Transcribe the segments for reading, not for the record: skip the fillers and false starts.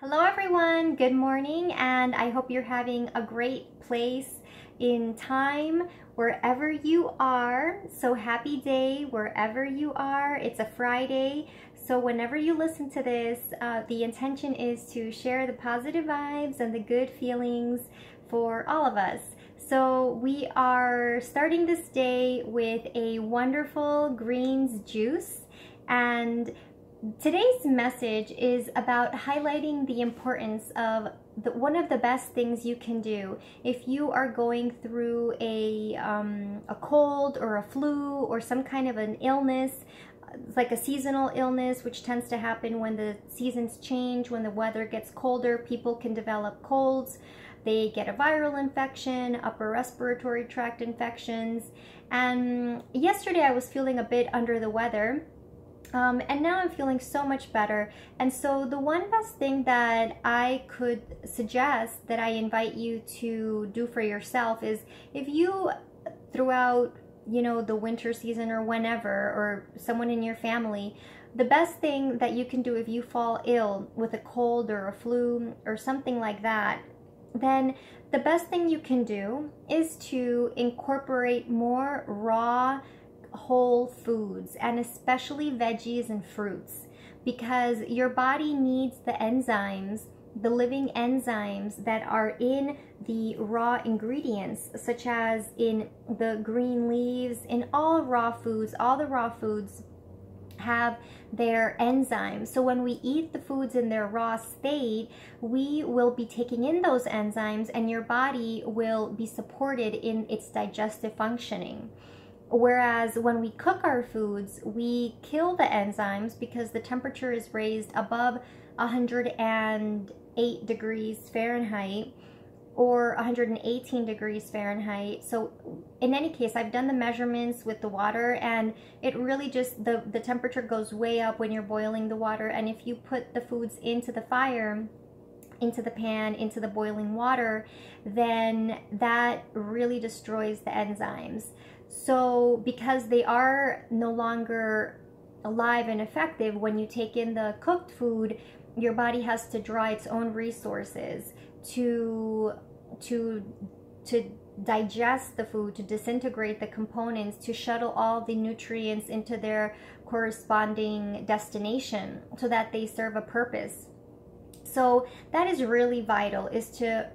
Hello everyone, good morning, and I hope you're having a great place in time wherever you are. So happy day wherever you are. It's a Friday, so whenever you listen to this, the intention is to share the positive vibes and the good feelings for all of us. So we are starting this day with a wonderful greens juice, and today's message is about highlighting the importance of one of the best things you can do if you are going through a cold or a flu or some kind of an illness, like a seasonal illness, which tends to happen when the seasons change, when the weather gets colder. People can develop colds, they get a viral infection, upper respiratory tract infections, and yesterday I was feeling a bit under the weather. And now I'm feeling so much better. And so the one best thing that I could suggest that I invite you to do for yourself is, if you throughout, the winter season or whenever, or someone in your family, the best thing that you can do if you fall ill with a cold or a flu or something like that, then the best thing you can do is to incorporate more raw whole foods, and especially veggies and fruits, because your body needs the enzymes, the living enzymes that are in the raw ingredients, such as in the green leaves. In all raw foods, all the raw foods have their enzymes. So when we eat the foods in their raw state, we will be taking in those enzymes, and your body will be supported in its digestive functioning. Whereas when we cook our foods, we kill the enzymes because the temperature is raised above 108 degrees Fahrenheit or 118 degrees Fahrenheit. So in any case, I've done the measurements with the water, and it really just, the temperature goes way up when you're boiling the water. And if you put the foods into the fire, into the pan, into the boiling water, then that really destroys the enzymes. So because they are no longer alive and effective, when you take in the cooked food, your body has to draw its own resources to digest the food, to disintegrate the components, to shuttle all the nutrients into their corresponding destination so that they serve a purpose. So that is really vital, is to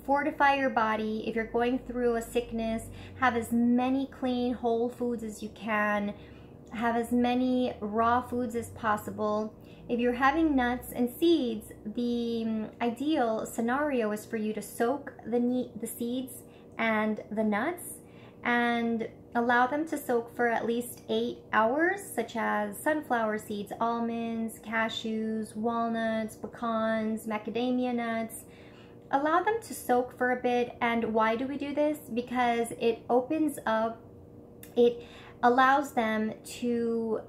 fortify your body. If you're going through a sickness, have as many clean whole foods as you can, have as many raw foods as possible. If you're having nuts and seeds, the ideal scenario is for you to soak the seeds and the nuts and allow them to soak for at least 8 hours, such as sunflower seeds, almonds, cashews, walnuts, pecans, macadamia nuts. Allow them to soak for a bit. And why do we do this? Because it opens up, it allows them to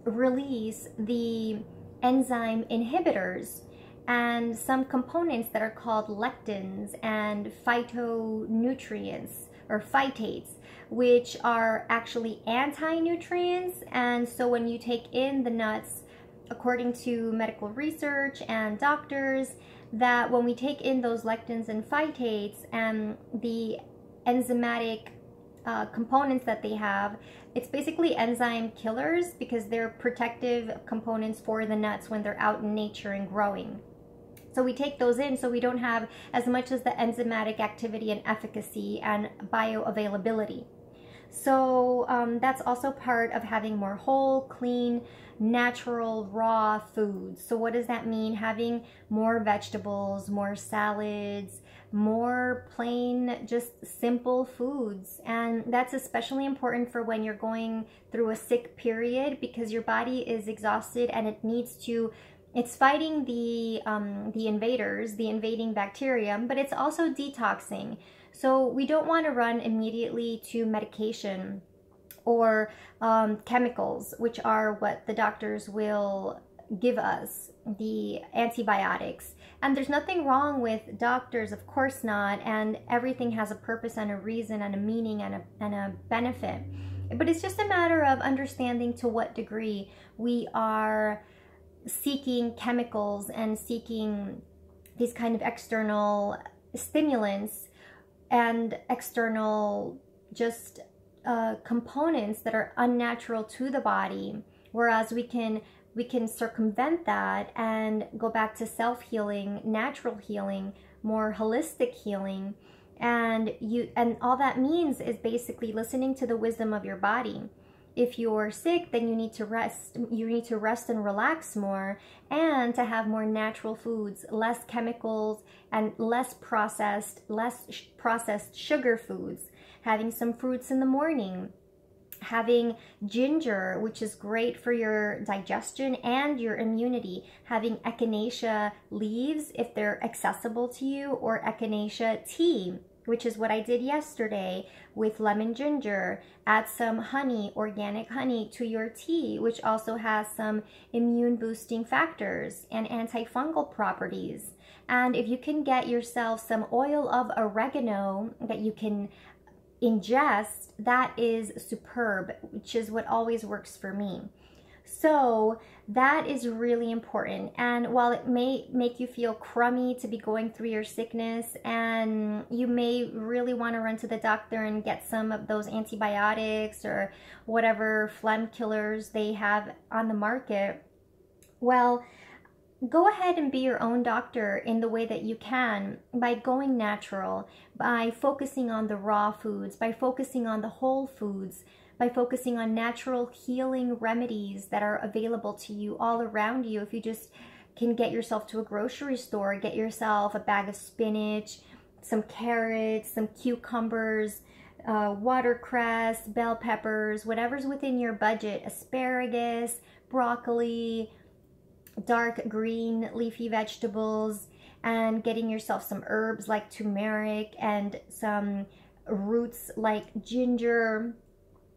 release the enzyme inhibitors and some components that are called lectins and phytonutrients or phytates, which are actually anti-nutrients. And so when you take in the nuts, according to medical research and doctors, that when we take in those lectins and phytates and the enzymatic components that they have, it's basically enzyme killers, because they're protective components for the nuts when they're out in nature and growing. So we take those in so we don't have as much as the enzymatic activity and efficacy and bioavailability. So that's also part of having more whole, clean, natural, raw foods. So what does that mean? Having more vegetables, more salads, more plain, just simple foods. And that's especially important for when you're going through a sick period, because your body is exhausted and it needs to, it's fighting the invaders, the invading bacteria, but it's also detoxing. So we don't want to run immediately to medication or chemicals, which are what the doctors will give us, the antibiotics. And there's nothing wrong with doctors, of course not, and everything has a purpose and a reason and a meaning and a benefit. But it's just a matter of understanding to what degree we are seeking chemicals and seeking these kind of external stimulants and external just components that are unnatural to the body, whereas we can circumvent that and go back to self-healing, natural healing, more holistic healing. And all that means is basically listening to the wisdom of your body. If you're sick, then you need to rest. You need to rest and relax more, and to have more natural foods, less chemicals, and less processed sugar foods. Having some fruits in the morning. Having ginger, which is great for your digestion and your immunity. Having echinacea leaves, if they're accessible to you, or echinacea tea, which is what I did yesterday with lemon ginger. Add some honey, organic honey, to your tea, which also has some immune boosting factors and antifungal properties. And if you can get yourself some oil of oregano that you can ingest, that is superb, which is what always works for me. So that is really important. And while it may make you feel crummy to be going through your sickness, and you may really want to run to the doctor and get some of those antibiotics or whatever phlegm killers they have on the market, well, go ahead and be your own doctor in the way that you can, by going natural, by focusing on the raw foods, by focusing on the whole foods, by focusing on natural healing remedies that are available to you all around you. If you just can get yourself to a grocery store, get yourself a bag of spinach, some carrots, some cucumbers, watercress, bell peppers, whatever's within your budget, asparagus, broccoli, dark green leafy vegetables, and getting yourself some herbs like turmeric and some roots like ginger,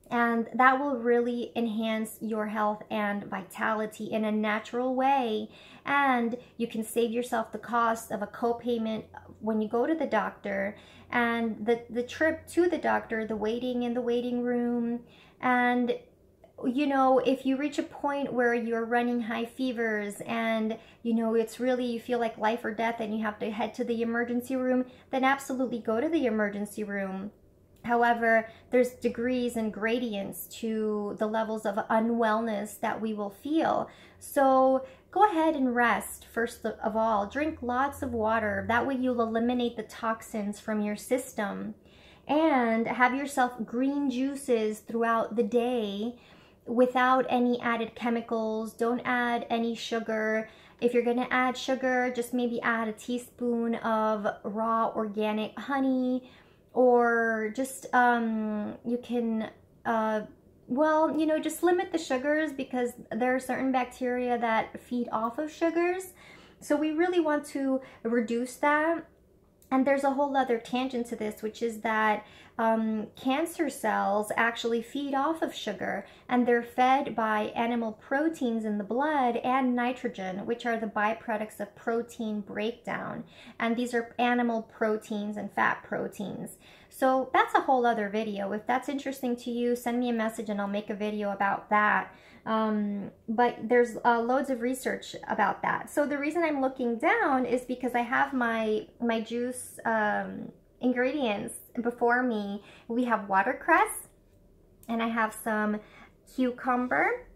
and that will really enhance your health and vitality in a natural way. And you can save yourself the cost of a co-payment when you go to the doctor, and the trip to the doctor, the waiting in the waiting room. And you know, if you reach a point where you're running high fevers and, you know, it's really, you feel like life or death and you have to head to the emergency room, then absolutely go to the emergency room. However, there's degrees and gradients to the levels of unwellness that we will feel. So go ahead and rest first of all. Drink lots of water. That way you'll eliminate the toxins from your system. And have yourself green juices throughout the day, without any added chemicals. Don't add any sugar. If you're going to add sugar, just maybe add a teaspoon of raw organic honey, or just you can well, you know, just limit the sugars, because there are certain bacteria that feed off of sugars, so we really want to reduce that. And there's a whole other tangent to this, which is that cancer cells actually feed off of sugar, and they're fed by animal proteins in the blood and nitrogen, which are the byproducts of protein breakdown. And these are animal proteins and fat proteins. So that's a whole other video. If that's interesting to you, send me a message and I'll make a video about that. But there's loads of research about that. So the reason I'm looking down is because I have my juice ingredients before me. We have watercress, and I have some cucumber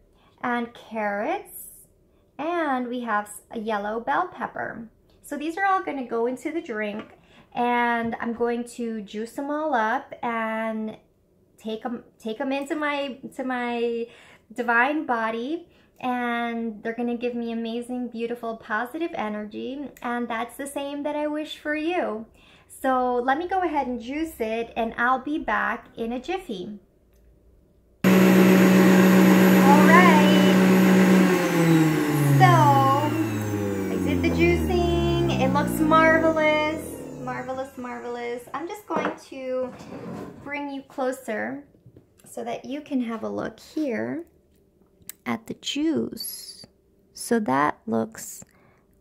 and carrots, and we have a yellow bell pepper. So these are all going to go into the drink, and I'm going to juice them all up and take them into my divine body, and they're going to give me amazing, beautiful, positive energy. And that's the same that I wish for you. So let me go ahead and juice it, and I'll be back in a jiffy. All right, so I did the juicing. It looks marvelous, marvelous, marvelous. I'm just going to bring you closer so that you can have a look here at the juice. So that looks,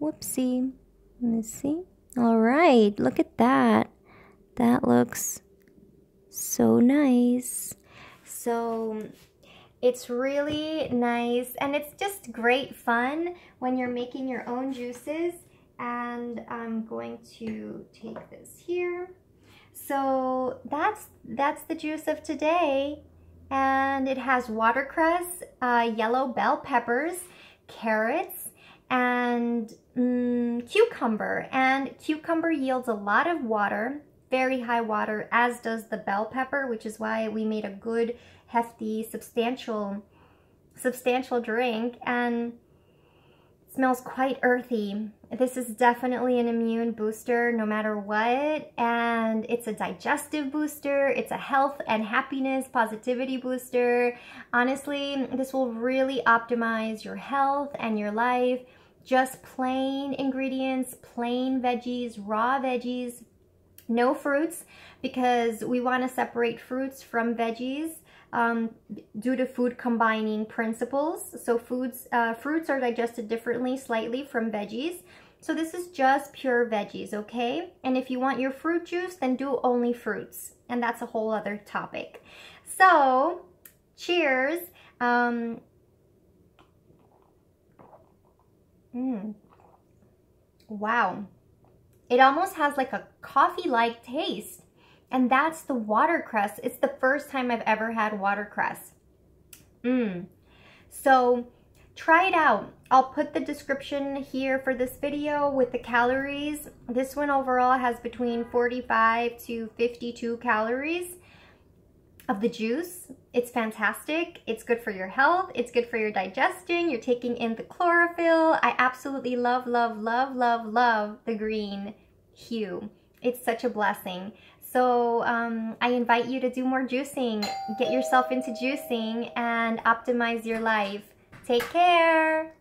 whoopsie, let me see. All right, look at that. That looks so nice. So It's really nice, and it's just great fun when you're making your own juices. And I'm going to take this here. So that's the juice of today. And it has watercress, yellow bell peppers, carrots, and cucumber. And cucumber yields a lot of water, very high water, as does the bell pepper, which is why we made a good, hefty, substantial drink. And it smells quite earthy. This is definitely an immune booster no matter what, and it's a digestive booster, it's a health and happiness positivity booster. Honestly, this will really optimize your health and your life. Just plain ingredients, plain veggies, raw veggies, no fruits, because we want to separate fruits from veggies. Due to food combining principles. So fruits are digested differently slightly from veggies. So this is just pure veggies, okay? And if you want your fruit juice, then do only fruits. And that's a whole other topic. So, cheers. Wow. It almost has like a coffee-like taste. And that's the watercress. It's the first time I've ever had watercress. So try it out. I'll put the description here for this video with the calories. This one overall has between 45 to 52 calories of the juice. It's fantastic. It's good for your health. It's good for your digestion. You're taking in the chlorophyll. I absolutely love, love, love, love, love the green hue. It's such a blessing. So I invite you to do more juicing, get yourself into juicing, and optimize your life. Take care.